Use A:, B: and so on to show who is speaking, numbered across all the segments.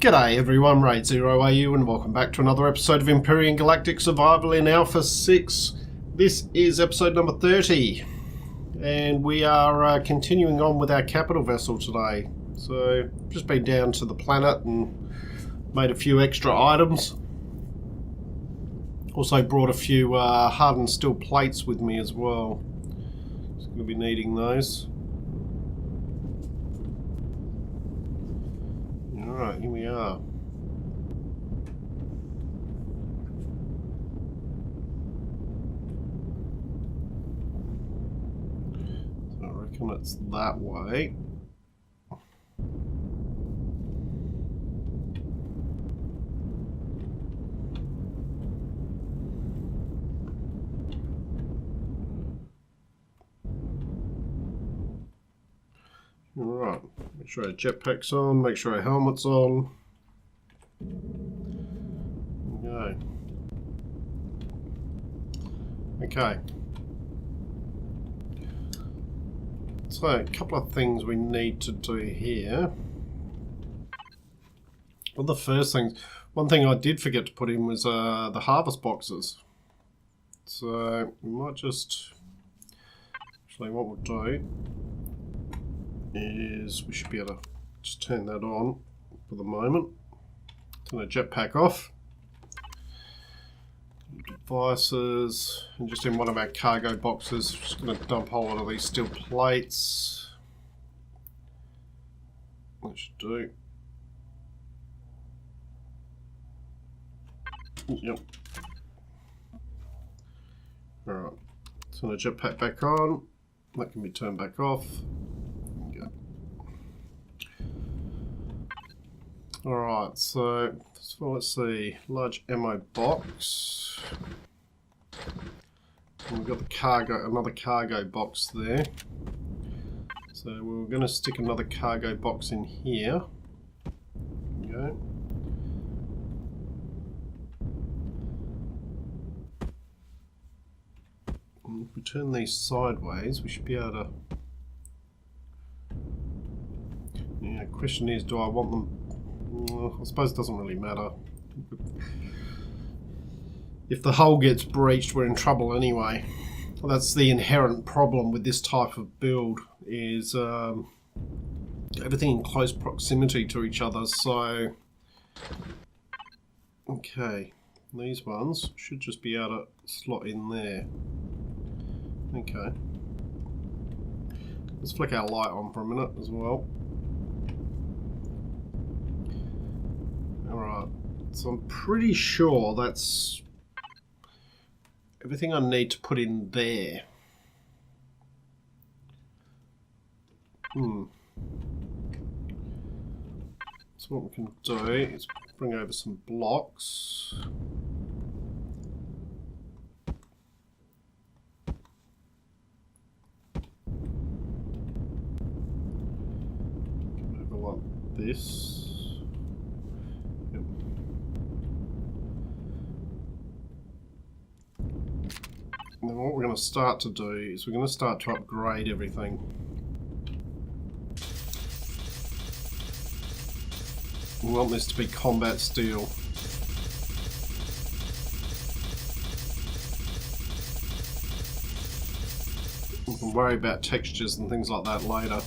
A: G'day everyone, Raid0AU and welcome back to another episode of Empyrion Galactic Survival in Alpha 6. This is episode number 30 and we are continuing on with our capital vessel today. So, just been down to the planet and made a few extra items. Also brought a few hardened steel plates with me as well. Just going to be needing those. Alright, here we are. So I reckon it's that way. Alright, make sure our jetpack's on, make sure our helmet's on. Okay. So, a couple of things we need to do here. Well, the first thing, one thing I did forget to put in was the harvest boxes. So, we might just, actually what we'll do is we should be able to just turn that on for the moment. Turn the jetpack off. Devices, and just in one of our cargo boxes, just going to dump a whole lot of these steel plates. That should do. Yep. Alright, turn the jetpack back on. That can be turned back off. Alright, so let's see, large ammo box. And we've got the cargo, another cargo box there. So we're going to stick another cargo box in here. There we go. And if we turn these sideways, we should be able to. Yeah, question is, do I want them? Well, I suppose it doesn't really matter. If the hull gets breached, we're in trouble anyway. Well, that's the inherent problem with this type of build, is everything in close proximity to each other. So, okay, these ones should just be able to slot in there. Okay, let's flick our light on for a minute as well. Alright, so I'm pretty sure that's everything I need to put in there. So what we can do is bring over some blocks. Come over like this. And then what we're going to start to do is we're going to start to upgrade everything. We want this to be combat steel. We can worry about textures and things like that later.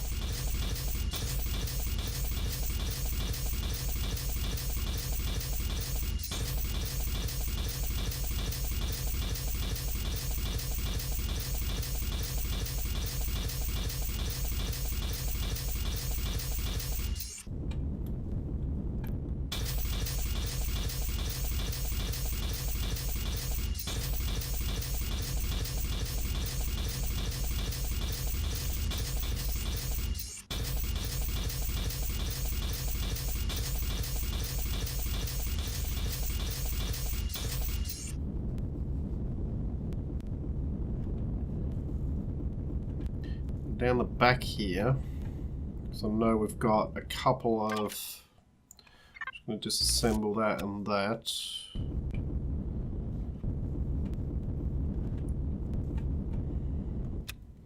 A: Down the back here, because I know we've got a couple of, just going to disassemble that and that.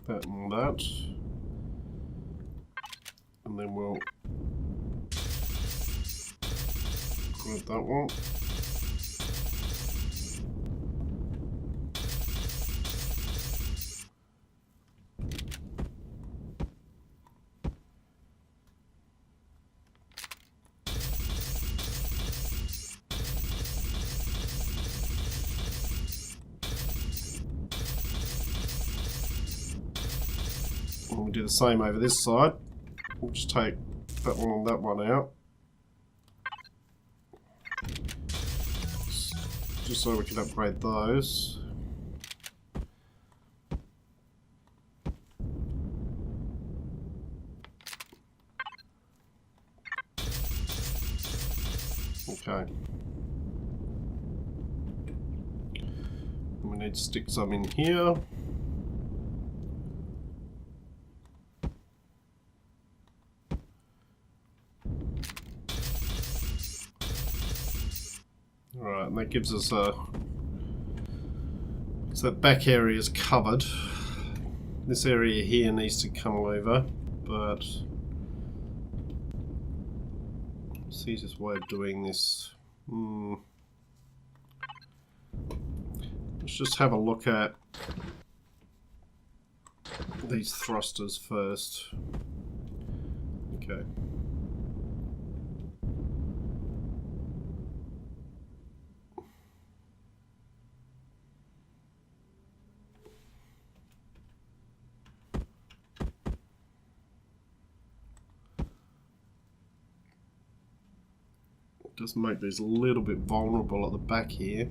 A: That and that. And then we'll Grab that one. And we'll do the same over this side. We'll just take that one and that one out. Just so we can upgrade those. Okay. We need to stick some in here. Alright, and that gives us a... So that back area is covered. This area here needs to come over, but... What's the easiest way of doing this? Let's just have a look at these thrusters first. Okay. Just make these a little bit vulnerable at the back here.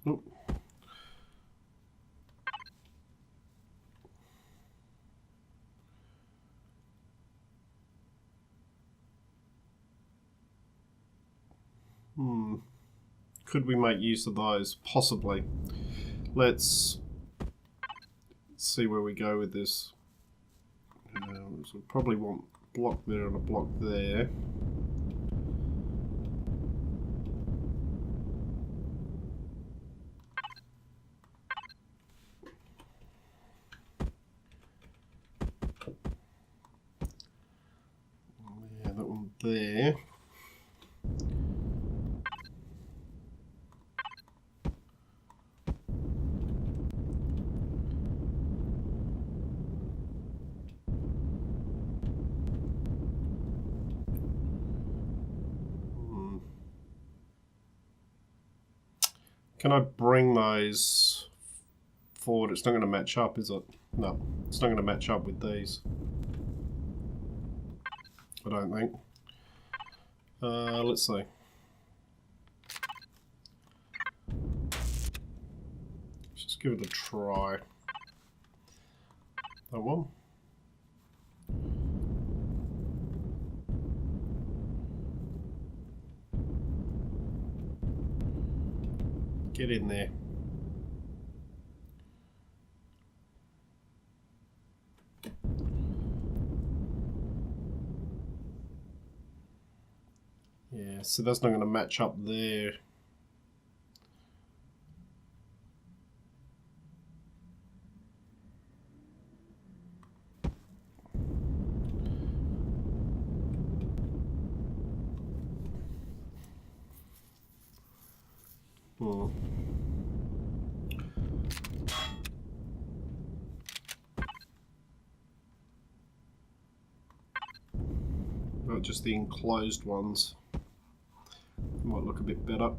A: Oop. Could we make use of those? Possibly. Let's see where we go with this. So we probably want a block there and a block there. Yeah, that one there. Can I bring those forward? It's not going to match up, is it? No, it's not going to match up with these. I don't think. Let's see. Let's just give it a try. That one. Get in there. Yeah, so that's not going to match up there. Not just the enclosed ones. Might look a bit better.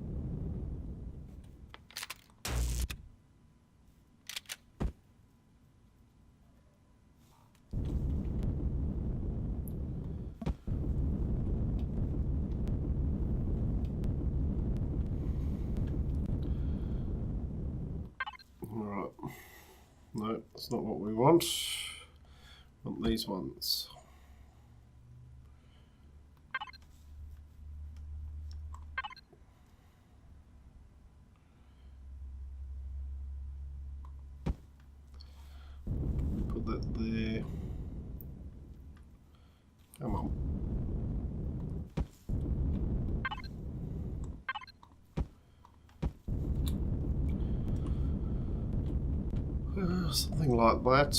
A: Alright. No, that's not what we want. We want these ones. that there. Come on. Something like that.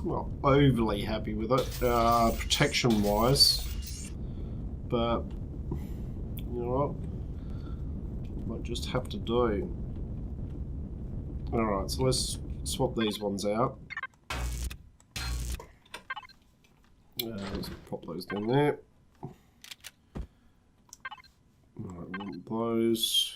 A: Not overly happy with it, protection wise, but you know what, might just have to do. Alright, so let's swap these ones out. Let's pop those down there. Alright, we want those.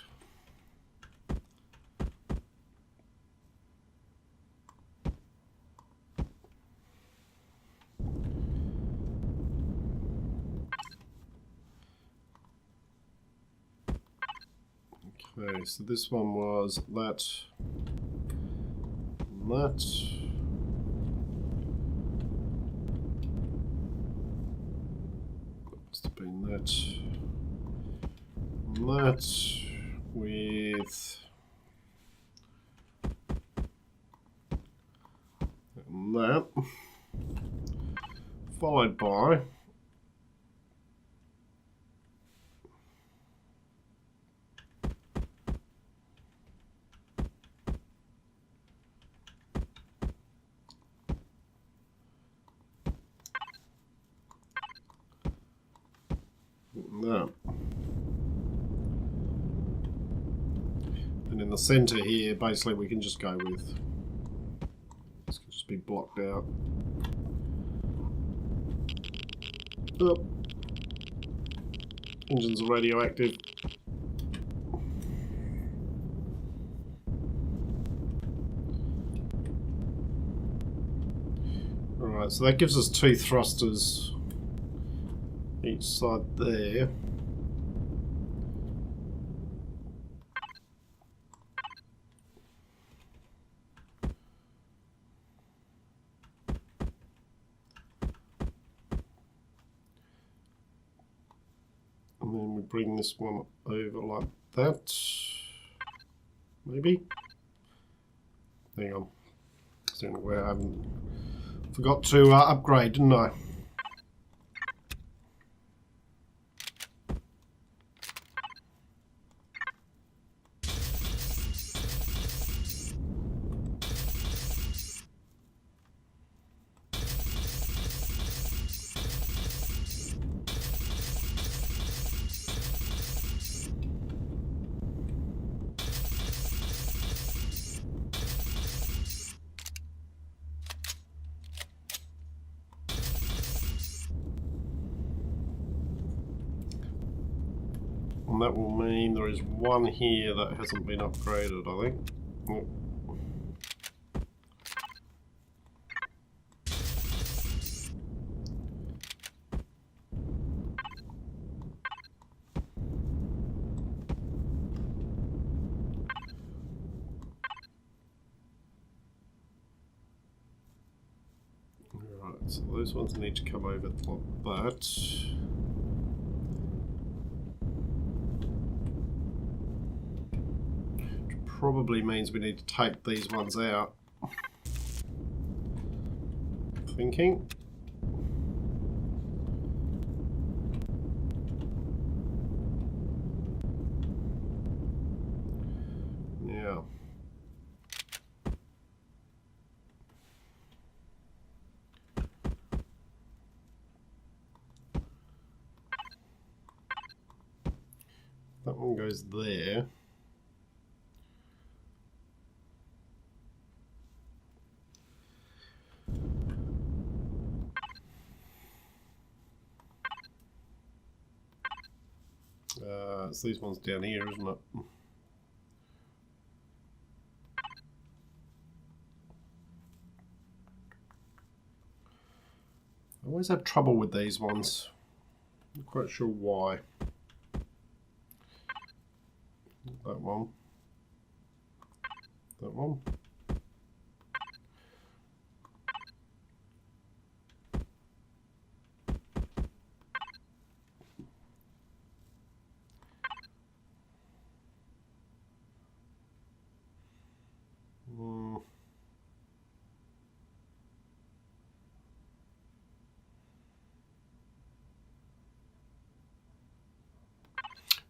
A: Okay, so this one was that, and that. Must have been that, and that, with and that, followed by that. And in the center here, basically we can just go with, this can just be blocked out. Oh. Engines are radioactive. Alright, so that gives us 2 thrusters each side there. And then we bring this one over like that. Maybe? Hang on. It's the only way I haven't forgot to upgrade, didn't I? And that will mean there is one here that hasn't been upgraded, I think. Yep. Alright, so those ones need to come over like that. Probably means we need to take these ones out. Thinking. Yeah. That one goes there. It's these ones down here, isn't it? I always have trouble with these ones. I'm not quite sure why. That one. That one.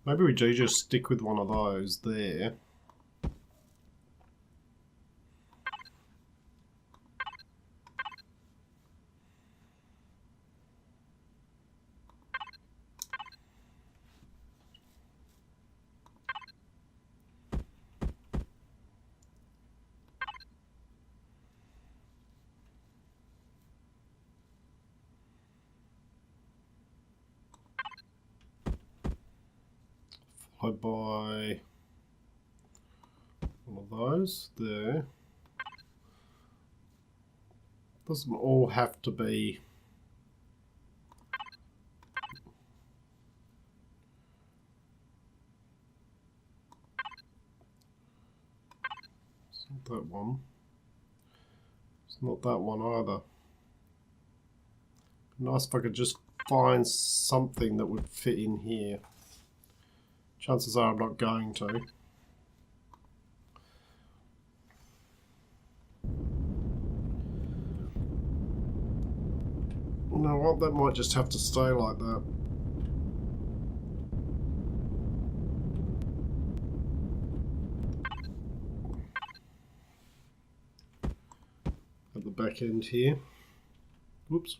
A: Maybe we do just stick with one of those there. Followed by one of those there. Doesn't all have to be it's not that one. It's not that one either. Nice if I could just find something that would fit in here. Chances are I'm not going to. You know what, that might just have to stay like that. At the back end here. Whoops.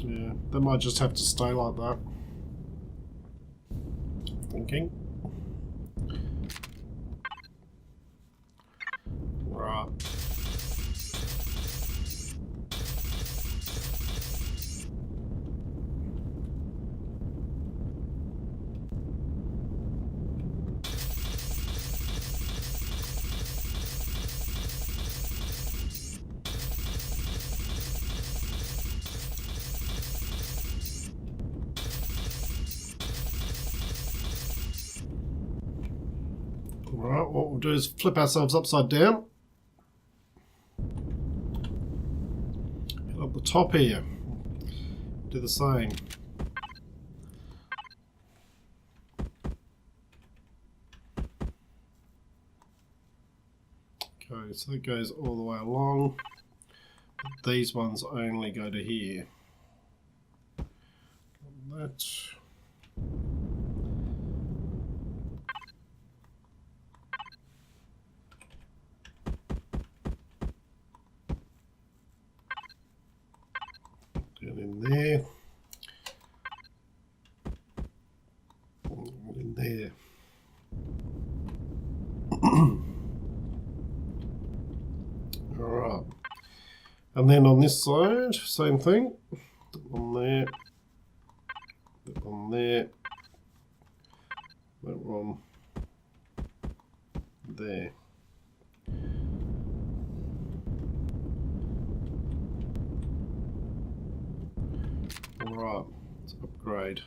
A: Yeah, they might just have to stay like that. Thinking. Right. Alright, what we'll do is flip ourselves upside down. Up the top here. Do the same. Okay, so that goes all the way along. But these ones only go to here. That. Down in there. In there. Alright. And then on this side, same thing. On there. On there. That one. There. Alright, let's upgrade.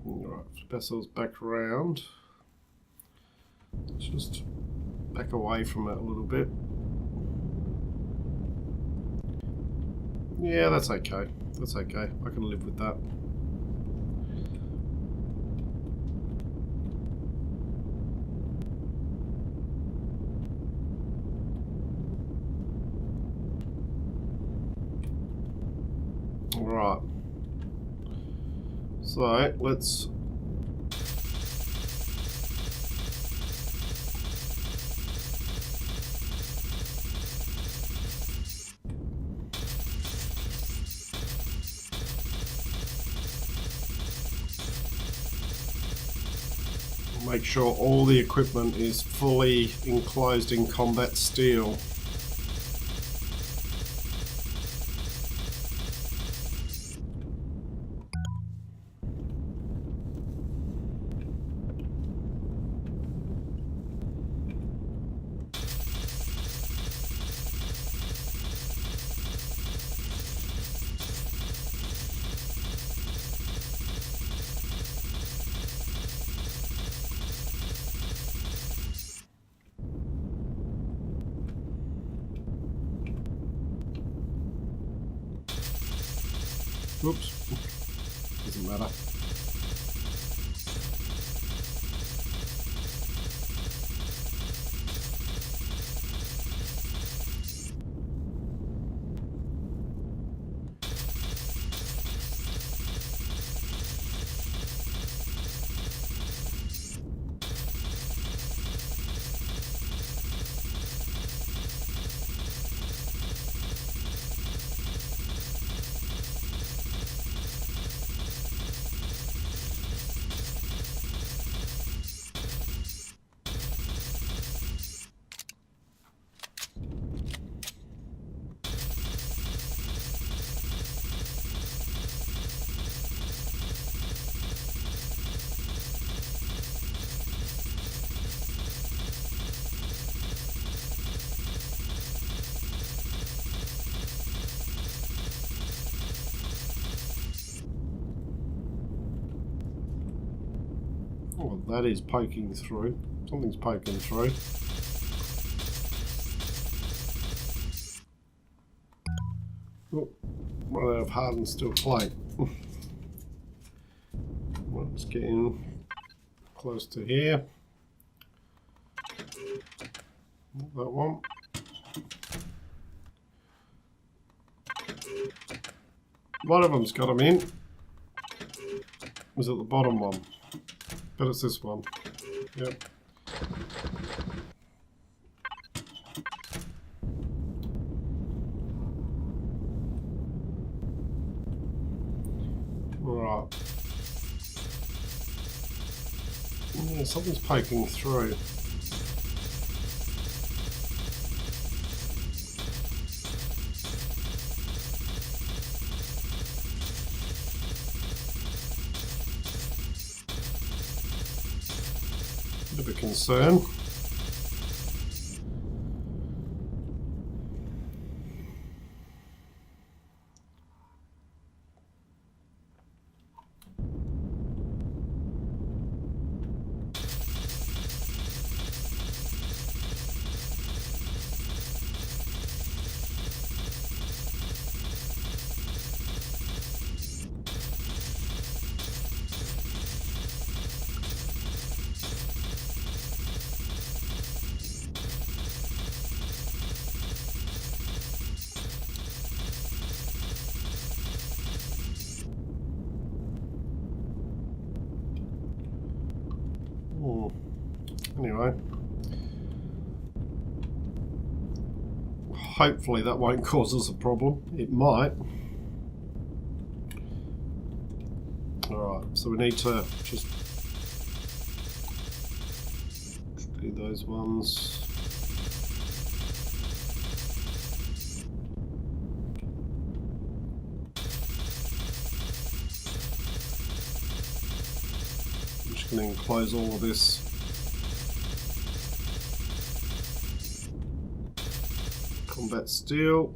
A: Alright, flip ourselves back around. Let's just back away from it a little bit. Yeah, that's okay. That's okay. I can live with that. Right. So let's make sure all the equipment is fully enclosed in combat steel. Oops, doesn't matter. Oh, that is poking through. Something's poking through. Oh, run out of hardened steel plate. Well, it's getting close to here. That one. One of them's got them in. Was it the bottom one? But it's this one. Yep. Right. Yeah, something's poking through. Bit of a concern. Anyway, hopefully that won't cause us a problem. It might. Alright, so we need to just do those ones. I'm just going to enclose all of this. Combat steel.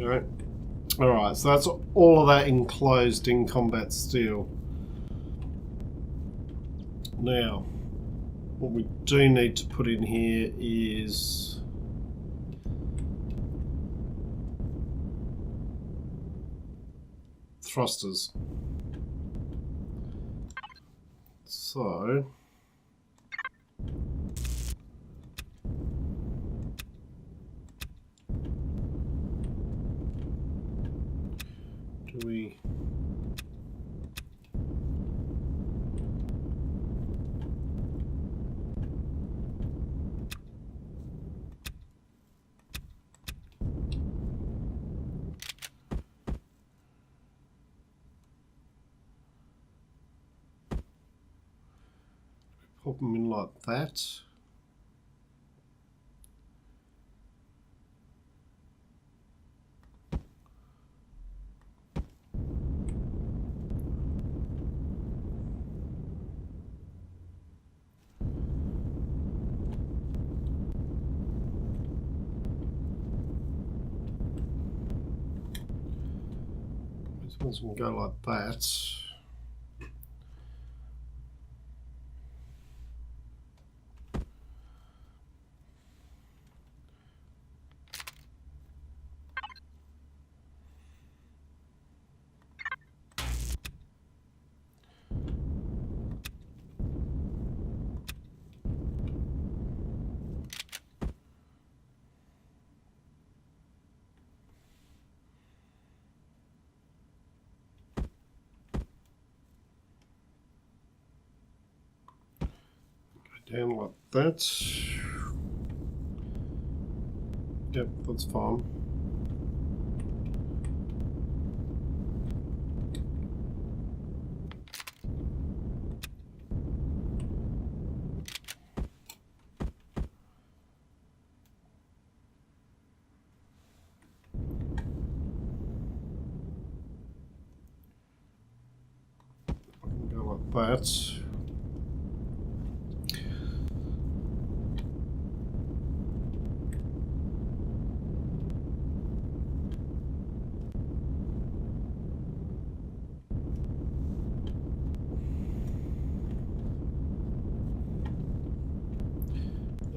A: Okay. Alright, so that's all of that enclosed in combat steel. Now, what we do need to put in here is thrusters. So do we pop them in like that? These ones can go like that. Down like that. Yep, that's fine. I can go like that.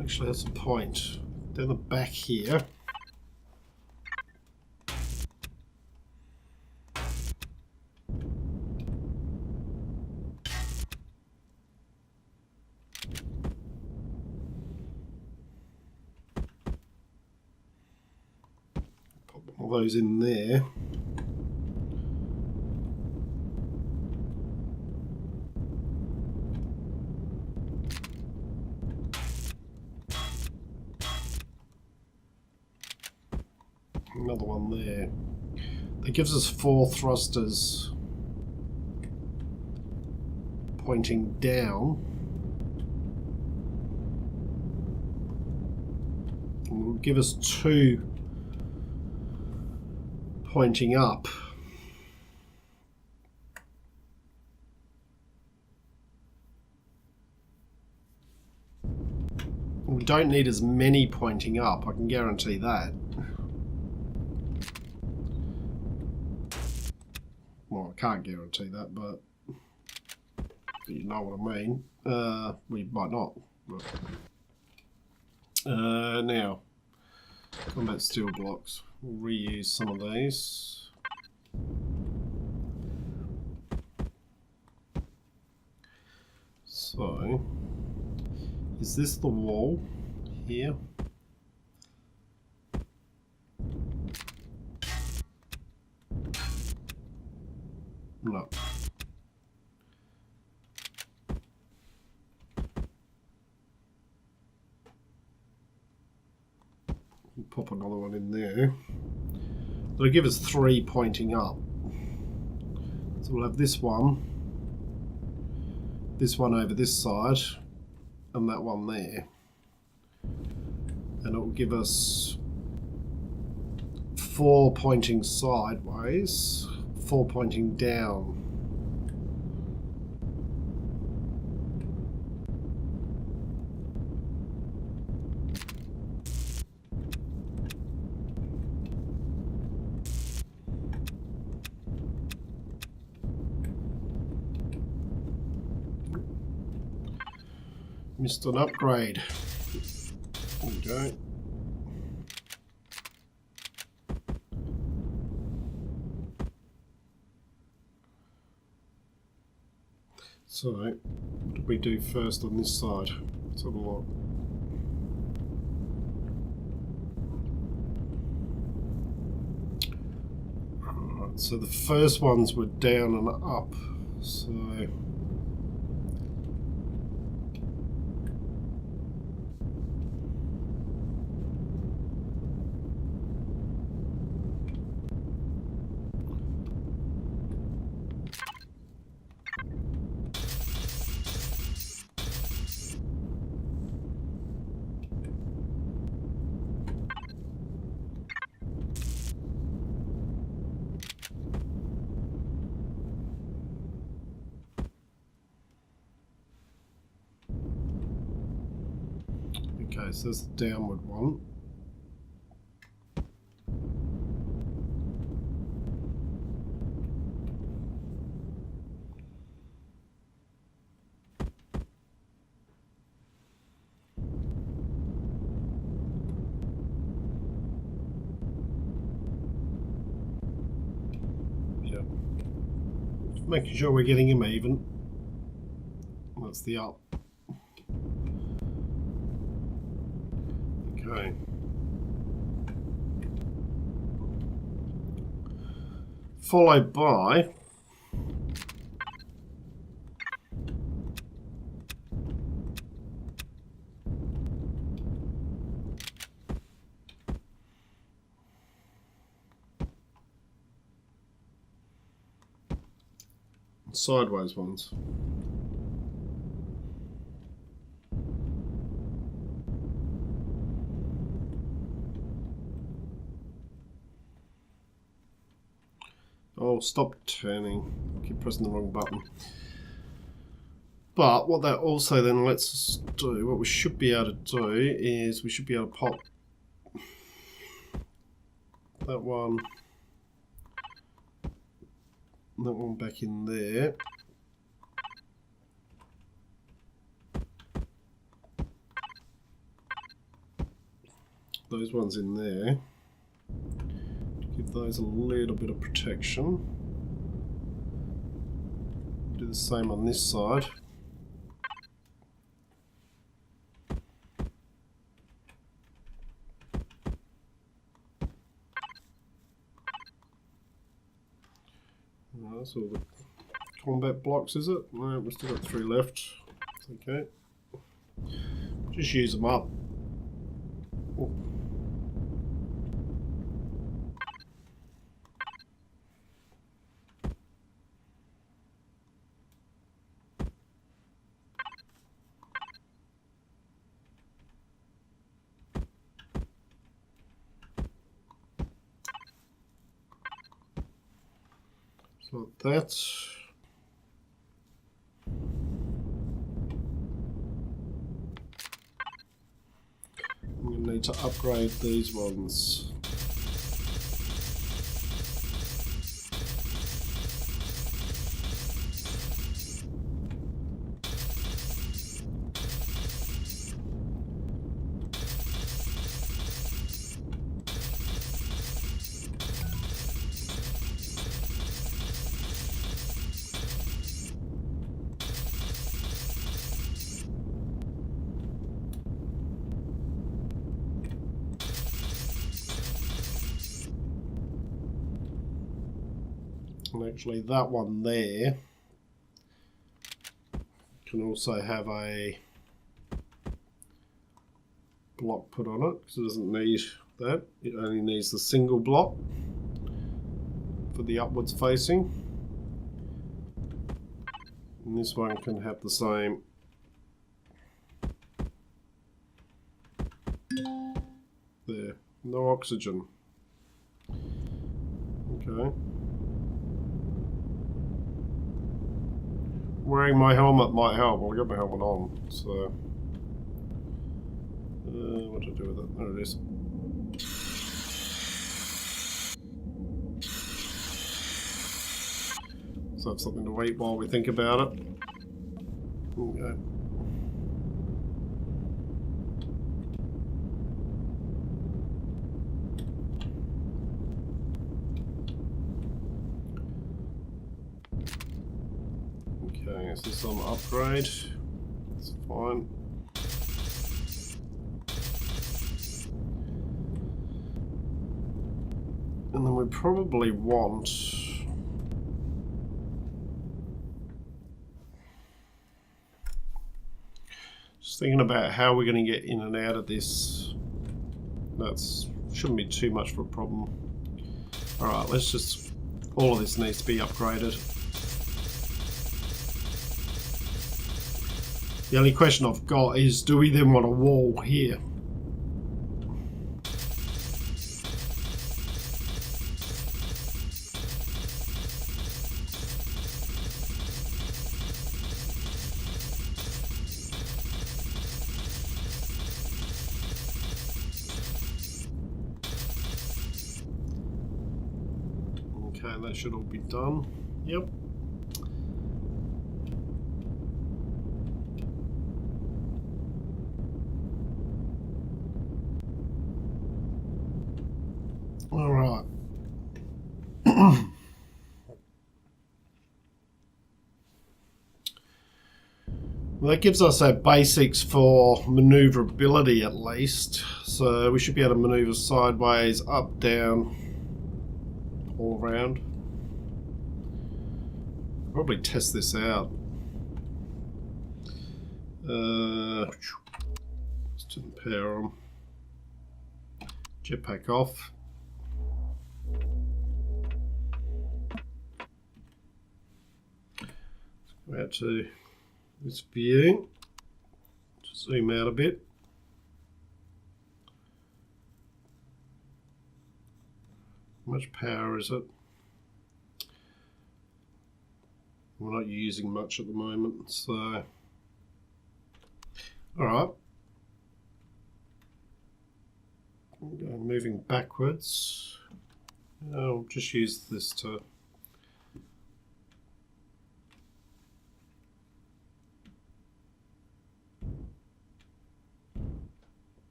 A: Actually, that's a point. Down the back here. Pop all those in there. Another one there. That gives us 4 thrusters pointing down. And will give us 2 pointing up. We don't need as many pointing up, I can guarantee that. Well, I can't guarantee that, but you know what I mean. We might not. But, now, combat steel blocks. We'll reuse some of these. So, is this the wall here? No. Pop another one in there. It'll give us 3 pointing up. So we'll have this one over this side, and that one there. And it will give us 4 pointing sideways, 4 pointing down. Missed an upgrade. There we go. So, what did we do first on this side? Let's have a look. Alright, so the first ones were down and up. So okay, so there's the downward one. Yeah. Just making sure we're getting him even. That's the up. Okay. Followed by sideways ones. Oh, stop turning. I keep pressing the wrong button. But what that also then lets us do, what we should be able to do is we should be able to pop that one back in there. Those ones in there. Give those a little bit of protection. Do the same on this side. That's all the combat blocks, is it? No, we've still got 3 left. Okay. Just use them up. Oh. Like that. I'm going to need to upgrade these ones. And actually that one there can also have a block put on it because it doesn't need that. It only needs the single block for the upwards facing. And this one can have the same. There, no oxygen. Okay. Wearing my helmet might help. Well, I got my helmet on, so. What to do with it? There it is. So that's something to wait while we think about it. Okay. Is this on upgrade? It's fine. And then we probably want... Just thinking about how we're going to get in and out of this. Shouldn't be too much of a problem. Alright, let's just... All of this needs to be upgraded. The only question I've got is, do we then want a wall here? Okay, that should all be done. Yep. All right. Well, that gives us our basics for maneuverability at least. So we should be able to maneuver sideways, up, down, all around. Probably test this out. Let's turn the power on. Jetpack off. Let's go out to this view. Just zoom out a bit. How much power is it? We're not using much at the moment, so alright. Moving backwards. I'll just use this to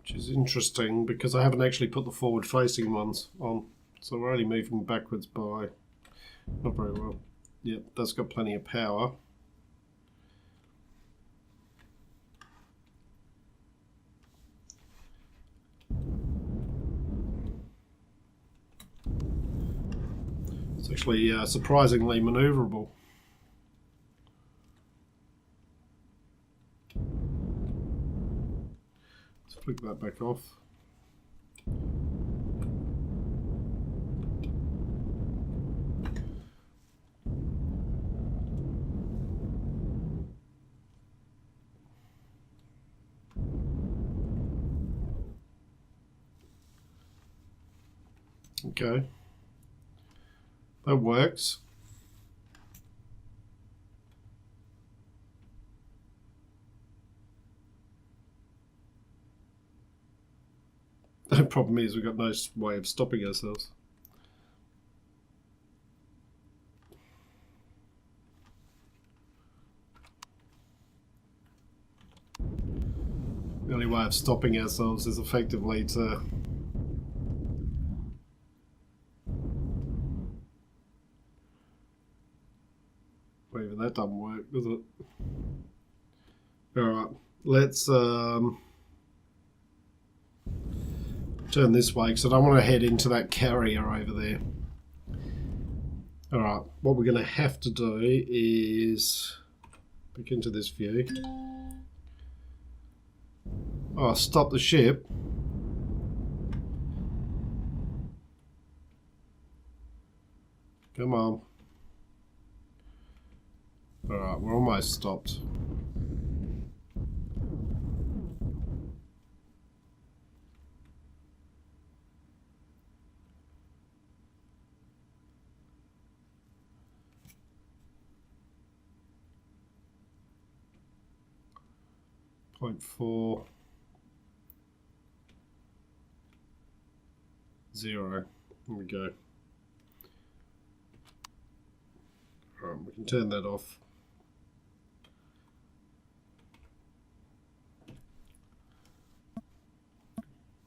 A: which is interesting because I haven't actually put the forward facing ones on, so we're only moving backwards by not very well. Yep, that's got plenty of power. It's actually surprisingly maneuverable. Let's flick that back off. Okay, that works. The problem is we've got no way of stopping ourselves. The only way of stopping ourselves is effectively to well, even that doesn't work, does it? Alright, let's turn this way because I don't want to head into that carrier over there. Alright, what we're going to have to do is back into this view. Oh, stop the ship. Come on. Alright, we're almost stopped. .40. Here we go. Alright, we can turn that off.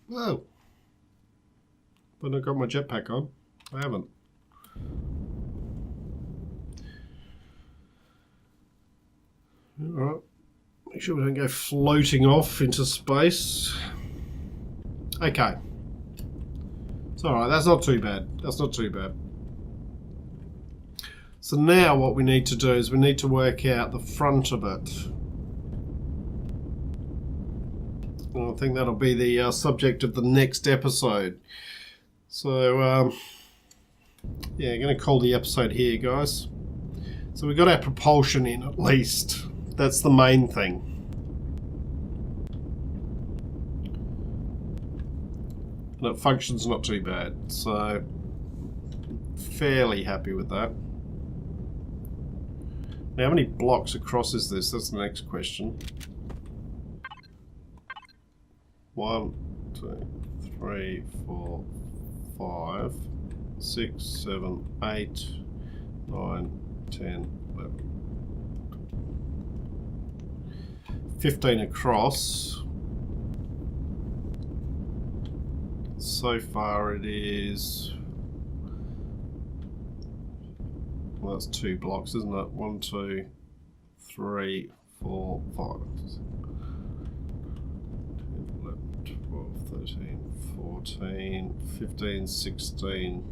A: Oh, but I've got my jetpack on. I haven't. Make sure we don't go floating off into space. Okay. It's alright, that's not too bad. That's not too bad. So now what we need to do is we need to work out the front of it. And I think that'll be the subject of the next episode. So, yeah, I'm going to call the episode here, guys. So we got our propulsion in, at least. That's the main thing. And it functions not too bad, so fairly happy with that. Now, how many blocks across is this? That's the next question. 1, 2, 3, 4, 5, 6, 7, 8, 9, 10, 11. 15 across. So far it is... Well, that's 2 blocks, isn't it? 1, 2, 3, 4, 5. 11, 12, 13, 14, 15, 16.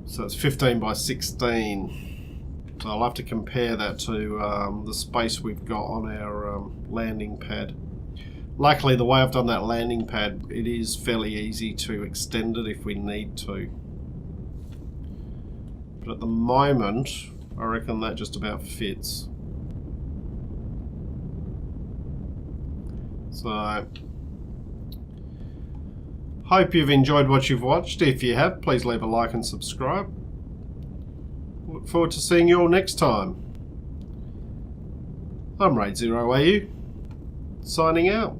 A: So it's 15 by 16. So I'll have to compare that to the space we've got on our landing pad. Luckily, the way I've done that landing pad, it is fairly easy to extend it if we need to. But at the moment, I reckon that just about fits. So, hope you've enjoyed what you've watched. If you have, please leave a like and subscribe. Look forward to seeing you all next time. I'm Raid 0AU, signing out.